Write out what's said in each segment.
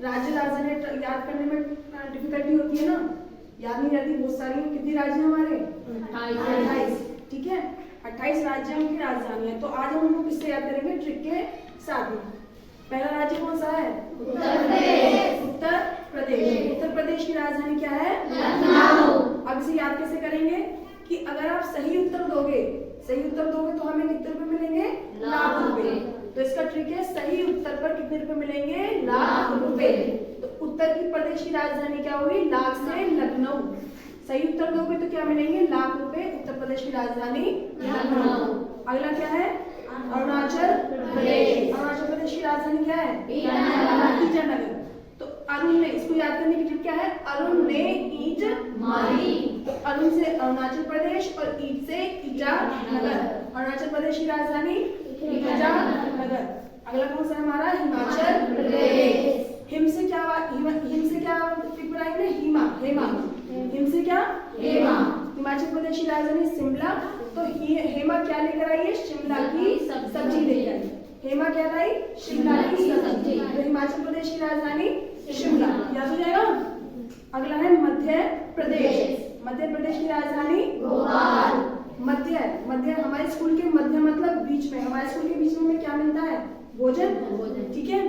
राज्य राजधानी याद करने में डिफिकल्टी होती है ना, याद नहीं रहती बहुत सारी। कितनी राज्य हैं हमारे? 28। ठीक है, 28 राज्यों की राजधानी है। तो आज हम उनको किससे याद करेंगे? ट्रिक के साथ में। पहला राज्य कौन सा है? उत्तर प्रदेश। उत्तर प्रदेश। उत्तर प्रदेश की राजधानी क्या है? लखनऊ। अब इसे याद कैसे करेंगे कि अगर आप सही उत्तर दोगे तो हमें कितने रुपए मिलेंगे? लाख रुपए। तो इसका ट्रिक है, सही उत्तर पर कितने रुपए मिलेंगे? लाख रुपए। तो उत्तर की प्रदेश की राजधानी क्या होगी? लाख से लखनऊ। सही उत्तर दोगे तो क्या मिलेंगे? लाख रुपए। उत्तर प्रदेश की राजधानी लखनऊ। अगला क्या है? अरुणाचल प्रदेश। अरुणाचल प्रदेश की राजधानी क्या है? ईटानगर। तो अरुण ने, इसको याद करने की ट्रिक क्या है? अरुण ने ईंट मारी। तो अरुण से अरुणाचल प्रदेश और ईंट से ईटानगर। अरुणाचल प्रदेश की राजधानी ईटानगर। अगला कौन सा हमारा? हिमाचल प्रदेश। हिम से क्या ट्रिक बनाई हमने? हेमा। हिम से क्या? हेमा। हिमाचल प्रदेश की राजधानी शिमला। तो हेमा क्या लेकर आई है? शिमला की सब्जी लेकर आई। हेमा क्या लाई? शिमला की सब्जी। तो हिमाचल प्रदेश की राजधानी शिमला, याद हो जाएगा। अगला है मध्य प्रदेश। मध्य प्रदेश की राजधानी भोपाल। मध्य हमारे स्कूल के मध्य मतलब बीच में। हमारे स्कूल के बीच में हमें क्या मिलता है? भोजन। ठीक है,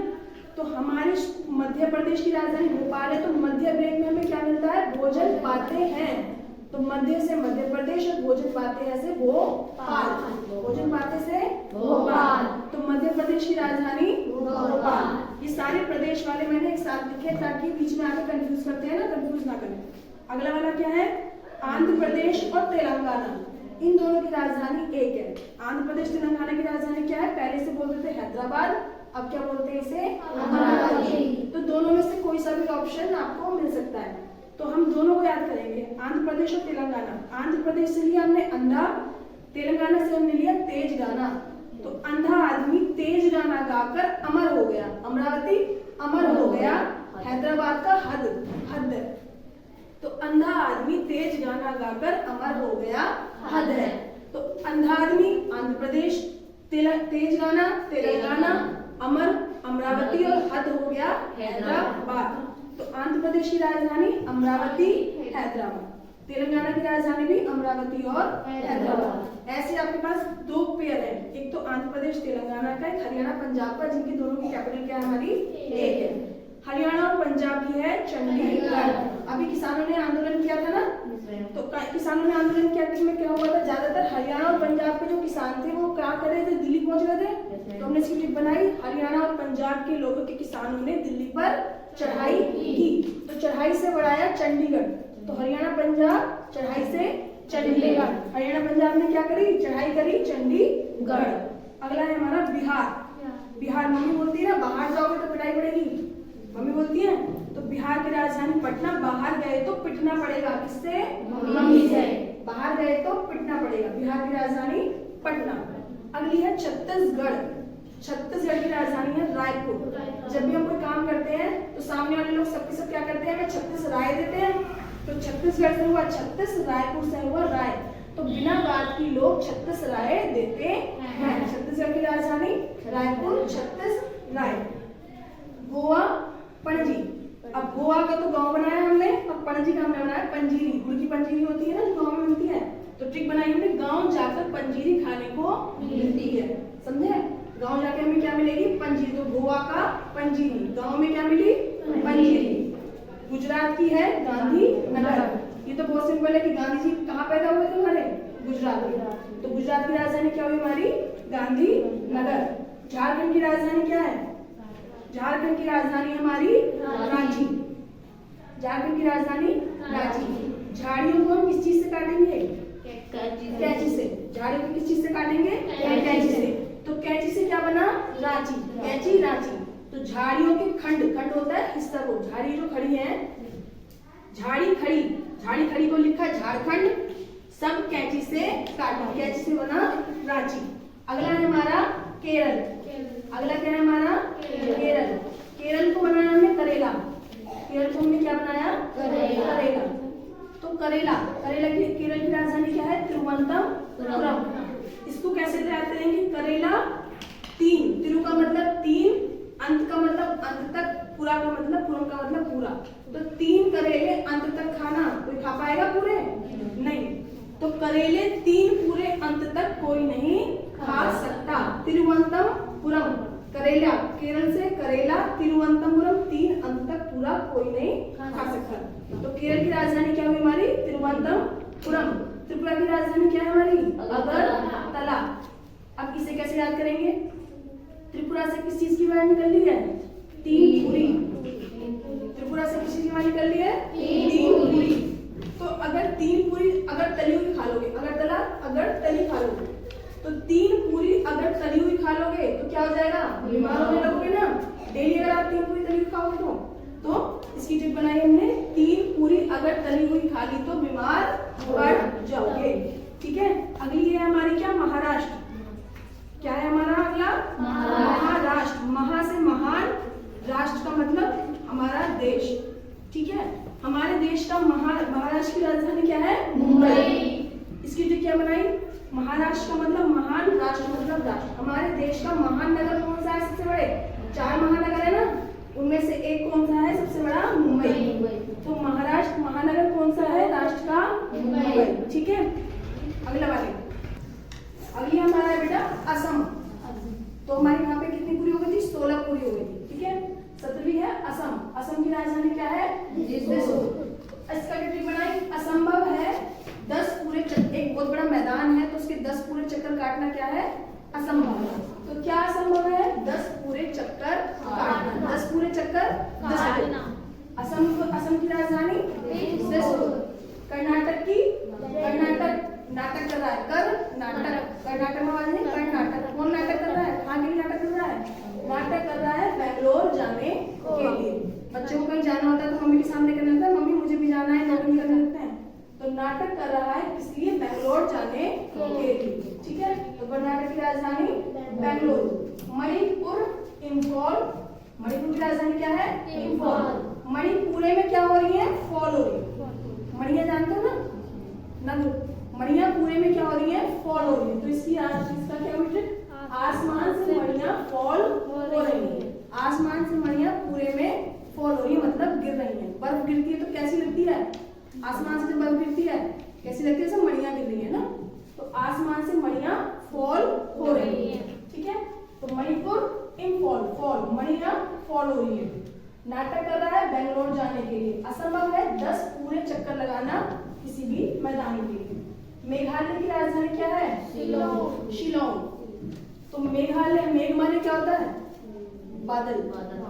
तो हमारे मध्य प्रदेश की राजधानी भोपाल है। तो मध्य ब्रेक में हमें क्या मिलता है? भोजन पाते हैं। तो मध्य से मध्य प्रदेश और भोजन पाते हैं से भोपाल। भोजन पाते से भोपाल। तो मध्य प्रदेश की राजधानी भोपाल। ये सारे प्रदेश वाले मैंने एक साथ लिखे ताकि बीच में आके कंफ्यूज करते हैं ना, कंफ्यूज ना करें। अगला वाला क्या है? आंध्र प्रदेश और तेलंगाना। इन दोनों की राजधानी एक है। आंध्र प्रदेश तेलंगाना की राजधानी क्या है? पहले से बोलते थे हैदराबाद, अब क्या बोलते हैं इसे? अमरावती। तो दोनों में से कोई सा भी ऑप्शन आपको मिल सकता है। तो हम दोनों को याद करेंगे, आंध्र प्रदेश और तेलंगाना। आंध्र प्रदेश से लिया हमने अंधा, तेलंगाना से हमने लिया तेज गाना। तो अंधा आदमी तेज गाना गाकर अमर हो गया। अमरावती अमर हो गया। हैदराबाद का हद। तो अंधा आदमी तेज गाना गाकर अमर हो गया, हद है। तो अंधा आदमी आंध्र प्रदेश, तेज गाना तेलंगाना, अमर अमरावती और हद हो गया हैदराबाद। तो आंध्र प्रदेश की राजधानी अमरावती, हैदराबाद। तेलंगाना की राजधानी भी अमरावती और हैदराबाद। ऐसे आपके पास दो पेयर है, एक तो आंध्र प्रदेश तेलंगाना का, एक हरियाणा पंजाब का, जिनकी दोनों की कैपिटल क्या है? हमारी एक है। हरियाणा और पंजाब की है चंडीगढ़। अभी किसानों ने आंदोलन किया था ना, तो किसानों ने आंदोलन किया था, इसमें क्या हुआ था? ज्यादातर हरियाणा और पंजाब के जो किसान थे वो क्या कर रहे थे? दिल्ली पहुंच गए थे। तो हमने इसकी टिप बनाई, हरियाणा और पंजाब के लोगों के किसानों ने दिल्ली पर चढ़ाई की। तो चढ़ाई से बढ़ाया चंडीगढ़। तो हरियाणा पंजाब चढ़ाई से चंडीगढ़। हरियाणा पंजाब ने क्या करी? चढ़ाई करी चंडीगढ़। अगला है हमारा बिहार। मम्मी बोलती है ना, बाहर जाओगे तो पिटाई पड़ेगी, मम्मी बोलती है। तो बिहार की राजधानी पटना। बाहर गए तो पिटना पड़ेगा, किससे? मम्मी से। बाहर गए तो पिटना पड़ेगा। बिहार की राजधानी पटना। अगली है छत्तीसगढ़। छत्तीसगढ़ की राजधानी है रायपुर। जब भी हम कोई काम करते हैं तो सामने वाले लोग सबके सब क्या करते हैं? हमें 36 राय देते हैं। तो छत्तीसगढ़ से हुआ 36, रायपुर से हुआ राय। तो बिना बात की लोग 36 राय देते हैं। छत्तीसगढ़ की राजधानी रायपुर, 36 राय। गोवा, पणजी। अब गोवा का तो गांव बनाया हमने, अब पणजी का हमने बनाया पंजीरी। गुड़ की पंजीरी होती है ना, गांव में मिलती है। तो ट्रिक बनाई हमने, गांव जाकर पंजीरी खाने को मिलती है। समझे? गांव जाके हमें क्या मिलेगी? पंजीरी। तो गोवा का पंजीरी, गांव में क्या मिली? पंजीरी। गुजरात की है गांधीनगर। ये तो बहुत सिंपल है कि गांधी जी कहाँ पैदा हुए थे हमारे? गुजरात में। तो गुजरात की राजधानी क्या हुई हमारी? गांधीनगर। झारखंड की राजधानी क्या है? झारखंड की राजधानी हमारी रांची। झारखंड की राजधानी रांची। झाड़ियों को हम किस चीज से काटेंगे? कैंची से। झाड़ियों को किस चीज से काटेंगे? कैंची से। तो कैंची से क्या बना? रांची। कैंची रांची। तो झाड़ियों के खंड होता है हिस्सा को। झाड़ी जो खड़ी है, झाड़ी खड़ी को लिखा झारखंड, सब कैंची से काटा, कैंची से बना रांची। अगला है हमारा केरल। अगला क्या है हमारा? केरल। केरल को बनाया हमने करेला। केरल को हमने क्या बनाया? करेला। तो करेला की केरल की राजधानी क्या है? तिरुवनंतपुरम। इसको कैसे याद करेंगे? करेला 3, तिरु का मतलब 3, अंत का मतलब अंत तक, पूरा का मतलब, पूरम का मतलब पूरा। तो 3 करेले अंत तक खाना, कोई खा पाएगा पूरे? नहीं। तो करेले 3 पूरे अंत तक कोई नहीं खा सकता। तिरुवनंतपुरम, करेला, केरल से करेला, तिरुवनंतपुरम 3 अंत तक पूरा कोई नहीं खा सकता। तो केरल की राजधानी क्या हुई हमारी? तिरुवनंतपुरम। त्रिपुरा की राजधानी क्या है हमारी? अगरतला। अब इसे कैसे याद करेंगे? त्रिपुरा से किस चीज की बात निकल रही है? 3 पूरी। त्रिपुरा से किस चीज की बात निकल रही है? 3 पूरी। तो अगर 3 पूरी अगर तली हुई खा लोगे, अगरतला अगर तली खा लोगे, तो 3 पूरी अगर तली हुई खा लोगे तो क्या हो जाएगा? बीमार होने लगोगे ना। डेली अगर आप 3 पूरी तली हुई खाओगे तो इसकी ट्रिक बनाई हमने, 3 पूरी अगर तली हुई खा ली तो बीमार पड़ जाओगे। ठीक है। अगली है हमारी क्या? महाराष्ट्र। क्या है हमारा अगला? महाराष्ट्र। महा से महान, राष्ट्र का मतलब हमारा देश। ठीक है। हमारे देश का महाराष्ट्र की राजधानी क्या है? मुंबई। इसकी ट्रिक क्या बनाई? महाराष्ट्र का मतलब महान, राष्ट्र मतलब राष्ट्र। हमारे देश का महान नगर कौन सा है सबसे बड़े? 4 महानगर है ना, उनमें से एक कौन सा है सबसे बड़ा? मुंबई। तो महाराष्ट्र महानगर कौन सा है राष्ट्र का? मुंबई। ठीक है। अगला वाले, अगली हमारा है बेटा असम। तो हमारी यहाँ पे कितनी पूरी हो गई थी? 16 पूरी हो गई थी। ठीक है। 17वीं है असम। असम की राजधानी क्या है? दिसपुर। इसका ट्रिक बनाई, असंभव है 10 पूरे चक्कर, एक बहुत बड़ा मैदान है तो उसके 10 पूरे चक्कर काटना क्या है? असंभव है। तो क्या असंभव है? 10 पूरे चक्कर काटना। 10 पूरे चक्कर असम की राजधानी दिसपुर। कर्नाटक की, कर्नाटक नाटक कर रहा है, कर्नाटक में आवाज नहीं, कर्नाटक। कौन नाटक कर रहा है? कहाँ के लिए नाटक कर रहा है? नाटक कर रहा है बेंगलोर जाने के लिए। बच्चों को कहीं जाना होता है तो मम्मी के सामने कहना होता है, मम्मी मुझे भी जाना है, नाटक करने लगते हैं। तो नाटक कर रहा है इसलिए बेंगलोर जाने के लिए। ठीक है। तो कर्नाटक की राजधानी बेंगलुरु। मणिपुर, इम्फॉल। मणिपुर की राजधानी क्या है? इम्फॉल। मणिपुर में क्या हो रही है? फॉल हो रही है। मणिया जानते हो ना? मणिया पूरे में क्या हो रही है? फॉल हो रही है। तो इसका क्या मतलब? आसमान से मणिया फॉल हो रही है। आसमान से मणिया पूरे में फॉल हो रही है मतलब गिर रही है। बर्फ गिरती है तो कैसी लगती है? आसमान से बर्फ गिरती है कैसी लगती है? जैसे मणिया गिर रही है ना। तो आसमान से मणिया फॉल हो रही है। ठीक है। तो मणिपुर इम्फॉल, फॉल, मणिया फॉल हो रही है। नाटक कर रहा है बेंगलोर जाने के लिए। असंभव है 10 पूरे चक्कर लगाना किसी भी मैदान के लिए। मेघालय की राजधानी क्या है? शिलोंग। तो मेघालय, मेघ माने क्या होता है? बादल।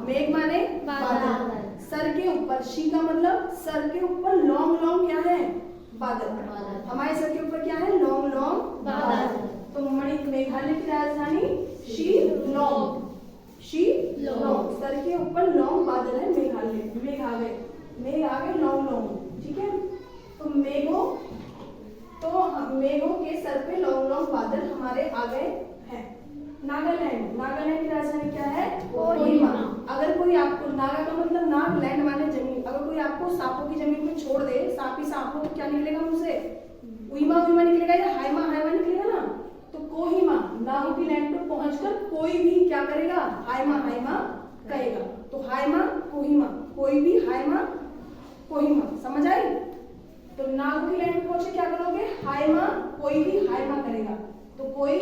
मेघ माने बादल। सर के ऊपर, शी का मतलब सर के ऊपर, लॉन्ग लॉन्ग क्या है? बादल। हमारे सर के ऊपर क्या है? लॉन्ग लॉन्ग बादल। तो मेघालय की राजधानी शिलोंग। शिलोंग, सर के ऊपर लॉन्ग बादल है मेघालय। मेघ आ गए लॉन्ग लॉन्ग। ठीक है। तो मेघों के सर पे लॉन्ग लॉन्ग बादल हमारे आ गए हैं। नागालैंड। नागालैंड की राजधानी क्या है? कोहिमा। अगर कोई आपको, नागा का मतलब नाग, लैंड माने जमीन, अगर कोई आपको सांपों की जमीन में छोड़ दे, सांप ही सांप हो, तो क्या निकलेगा मुंह से? उइमा उइमा निकलेगा या हाइमा हाइमा निकलेगा ना। तो कोहिमा, नागों की लैंड पर पहुंचकर कोई भी क्या करेगा? हाइमा हाइमा कहेगा। तो हाइमा कोहिमा, कोई भी हाइमा कोहिमा। समझ आई? तो नागों की लैंड पर पहुंचे क्या करोगे? हाइमा, कोई भी हाइमा करेगा। तो कोई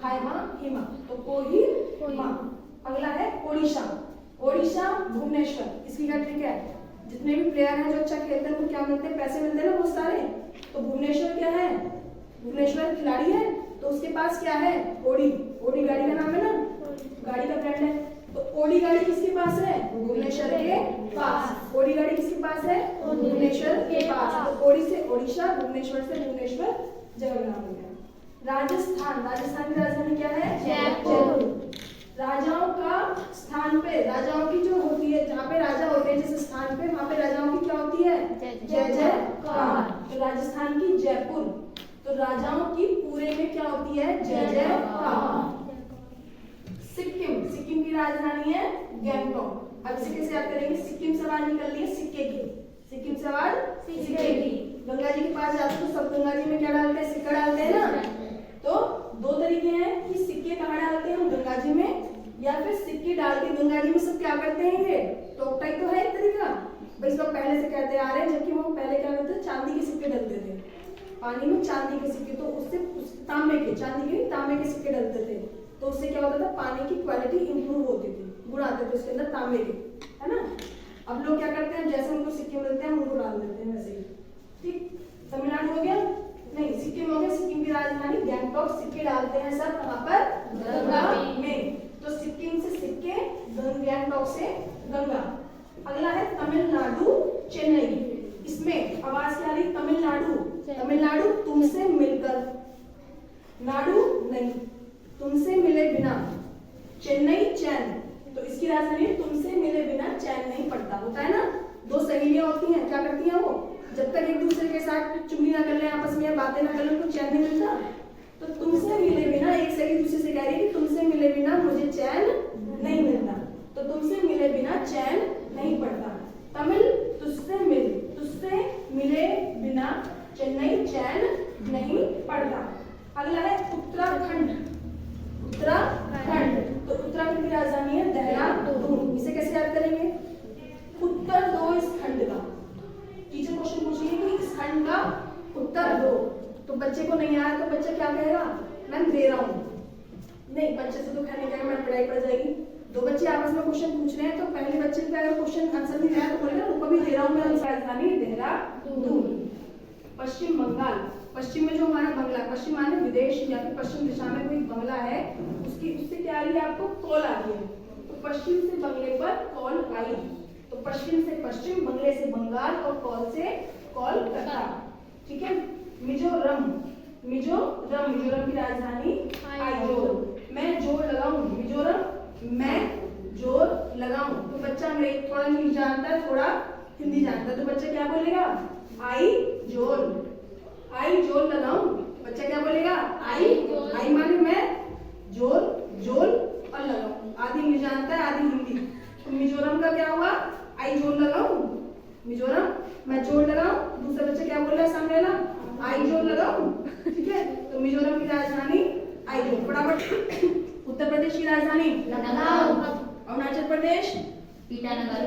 हाइमा हिमा, तो कोहिमा। अगला है ओडिशा। ओडिशा भुवनेश्वर। इसकी क्या ट्रिक है? जितने भी प्लेयर हैं जो अच्छा खेलते हैं उनको क्या मिलते हैं? पैसे मिलते हैं ना बहुत सारे। तो भुवनेश्वर क्या है? भुवनेश्वर खिलाड़ी है तो उसके पास क्या है? ओडी। ओडी गाड़ी का नाम है ना, गाड़ी का ब्रांड है। तो ओडी गाड़ी किसके पास है? भुवनेश्वर के पास। ओडी गाड़ी किसके पास है? भुवनेश्वर के पास। तो ओडी से ओडिशा, भुवनेश्वर से भुवनेश्वर, जगह का नाम हो गया। राजस्थान। राजस्थान की राजधानी क्या है? जयपुर। राजाओं का स्थान पे, राजाओं की जो होती है, जहाँ पे राजा होते हैं जिस स्थान पे, वहाँ पे राजाओं की क्या होती है? जय जयकार। तो राजस्थान की जयपुर। तो राजाओं की पूरे में क्या होती है? जय जयकार। सिक्किम। सिक्किम की राजधानी है गैंगटॉक। अब इसे कैसे याद करेंगे? सिक्किम से आवाज निकल रही है सिक्के की। सिक्किम से आवाज सिक्के की। गंगा जी के पास जाते तो सब गंगा जी में क्या डालते हैं? सिक्का डालते हैं ना। तो 2 तरीके हैं कि सिक्के कहाँ डालते हैं हम? गंगा जी में, या फिर सिक्के डाल के गंगा जी में सब क्या करते हैं? ये टोक पानी में चांदी के सिक्के, तो उससे तांबे के, चांदी के तांबे के सिक्के डलते थे, तो उससे क्या होता था, पानी की क्वालिटी इंप्रूव होती थी, गुण आते थे उसके अंदर तांबे के, है ना। अब लोग क्या करते हैं, जैसे उनको सिक्के मिलते हैं उनको डाल देते हैं वैसे ही। ठीक, तमिलनाडु हो गया, नहीं सिक्किम हो गया। सिक्किम की राजधानी गैंगटॉक। सिक्के डालते हैं सब कहाँ पर, गंगा में। तो सिक्किम से सिक्के, गैंगटॉक से गंगा। अगला है तमिलनाडु, चेन्नई। इसमें आवाज क्या आ रही, तमिलनाडु, तमिलनाडु तुमसे मिलकर, नाडु नहीं, तुमसे मिले बिना। चेन्नई चैन, तो इसकी राजधानी तुमसे मिले बिना चैन नहीं पड़ता। होता है ना, दो सहेलियां होती हैं, क्या करती हैं वो, जब तक एक दूसरे के साथ चुगली ना कर ले, आपस में बातें ना कर ले, उनको चैन नहीं मिलता। तो तुमसे मिले बिना, एक सहेली दूसरे से कह रही है कि तुमसे मिले बिना मुझे चैन नहीं मिलता, तो तुमसे मिले बिना चैन नहीं पड़ता। तमिल तुझसे मिल, तुझसे मिले बिना चेन्नई चैन नहीं पड़ता। अगला है उत्तराखंड, उत्तराखंड, तो उत्तराखंड की राजधानी है देहरादून। इसे कैसे याद करेंगे, उत्तर दो इस खंड का। टीचर क्वेश्चन पूछेगी कि इस खंड का उत्तर दो, तो बच्चे को नहीं आया तो बच्चा क्या कहेगा, मैं दे रहा हूँ। नहीं, बच्चे से तो कहने का मैं पढ़ाई पड़ जाएगी। दो बच्चे आपस में क्वेश्चन पूछ रहे हैं, तो पहले बच्चे का अगर क्वेश्चन आंसर नहीं आया तो बोलेगा उनको भी दे रहा हूँ मैं। राजधानी देहरादून। पश्चिम बंगाल, पश्चिम में जो हमारा बंगला, पश्चिम माने विदेश या फिर पश्चिम दिशा में कोई बंगला है, उसकी उससे क्या आ रही है आपको, कॉल आ रही है। तो पश्चिम से बंगले पर कॉल आई, तो पश्चिम से पश्चिम, बंगले से बंगाल और कॉल से कोलकाता। ठीक है। मिजोरम, मिजोरम, मिजोरम की राजधानी आइजोल। मैं जोर लगाऊं, मिजोरम मैं जोर लगाऊं। तो बच्चा मेरे थोड़ा इंग्लिश जानता है, थोड़ा हिंदी जानता है, तो बच्चा क्या बोलेगा, आई जोल, आई जोल लगाऊं। बच्चा क्या बोलेगा, आई माने मैं, जोल जोल और लगाऊं। आधी इंग्लिश जानता है, आधी हिंदी। तो मिजोरम का क्या हुआ, आई जोर लगाऊं, मिजोरम मैं जोर लगाऊं। दूसरा बच्चा क्या बोल रहा है सामने वाला, आई जोर लगाऊं। ठीक है, तो मिजोरम की राजधानी आई जोर। फटाफट। उत्तर प्रदेश की राजधानी लखनऊ। अरुणाचल प्रदेश ईटानगर।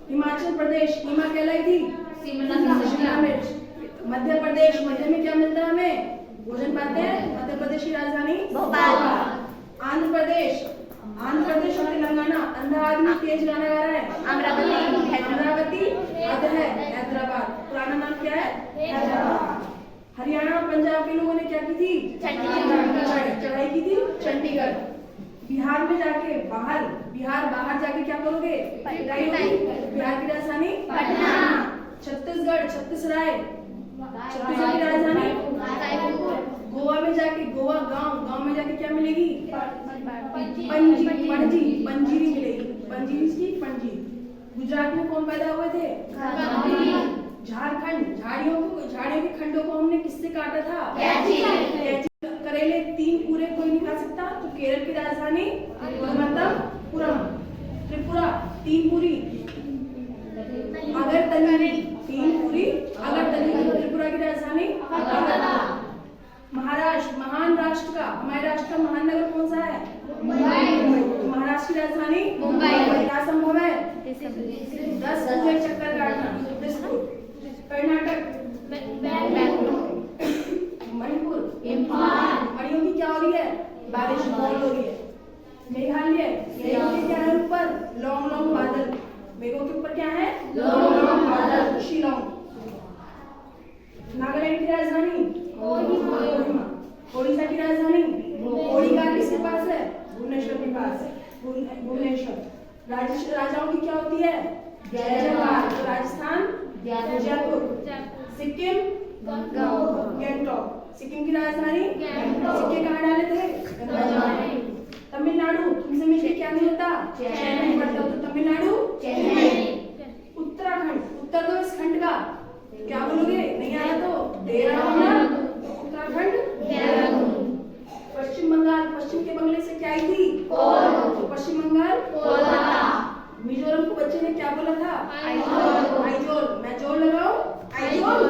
हिमाचल प्रदेश हिमा कहलाई थी शिमला मिर्च। मध्य प्रदेश, मध्य में क्या मिलता है हमें, भोजन पाते हैं। मध्य प्रदेश की राजधानी भोपाल। आंध्र प्रदेश, आंध्र प्रदेश और तेलंगाना। अंधा आदमी तेज गाना गा रहा है, अमरावती, अमरावती अध है हैदराबाद, पुराना नाम क्या है हैदराबाद। हरियाणा और पंजाब के लोगों ने क्या की थी, चढ़ाई की थी चंडीगढ़। बिहार में जाके बिहार बाहर जाके क्या करोगे, बिहार की राजधानी पटना। छत्तीसगढ़, छत्तीसराय, छत्तीसगढ़ की राजधानी। गोवा में जाके, गोवा गांव में जाके क्या मिलेगी, पंजीरी मिलेगी, पणजी। गुजरात में कौन पैदा हुए थे, झारखंड, झाड़ियों के खंडों को हमने किससे काटा था, कैंची। करेले 3 पूरे कोई नहीं खा सकता, तो केरल की राजधानी तिरुवनंतपुरम। त्रिपुरा 3 पूरी, अगरतला 3 पूरी, अगरतला। त्रिपुरा की राजधानी अगरतला। महाराष्ट्र, महान राष्ट्र का, हमारे राष्ट्र का महान नगर कौन सा है, मुंबई। महाराष्ट्र की राजधानी मुंबई। क्या संभव है, 10 पूरे चक्कर काटना। कर्नाटक मणिपुर, मणियों की क्या हो रही है, बारिश बहुत हो रही है। मेघालय, मेघों के क्या है ऊपर, लॉन्ग बादल। मेघों के ऊपर क्या है, लॉन्ग बादल, शिलोंग। नागालैंड की राजधानी कोहिमा। ओडिशा की राजधानी ओडिशा किसके पास है, भुवनेश्वर के पास है, भुवनेश्वर। राजाओं की क्या होती है, जयजयकार। राजस्थान जयपुर। सिक्किम गैंगटॉक। सिक्किम की राजधानी सिक्के कहाँ डाले थे, तमिलनाडु। तुमसे मिलके क्या नहीं होता, चैन नहीं पड़ता, तो तमिलनाडु। उत्तराखंड, उत्तर दो इस खंड का। क्या बोलोगे, नहीं आया तो देहरादून। उत्तराखंड देहरादून। पश्चिम बंगाल, पश्चिम के बंगले से क्या आई थी, तो पश्चिम बंगाल कोलकाता। मिजोरम को बच्चे ने क्या बोला था, आइजोल। मैं जोर लगाऊं, आइजोल।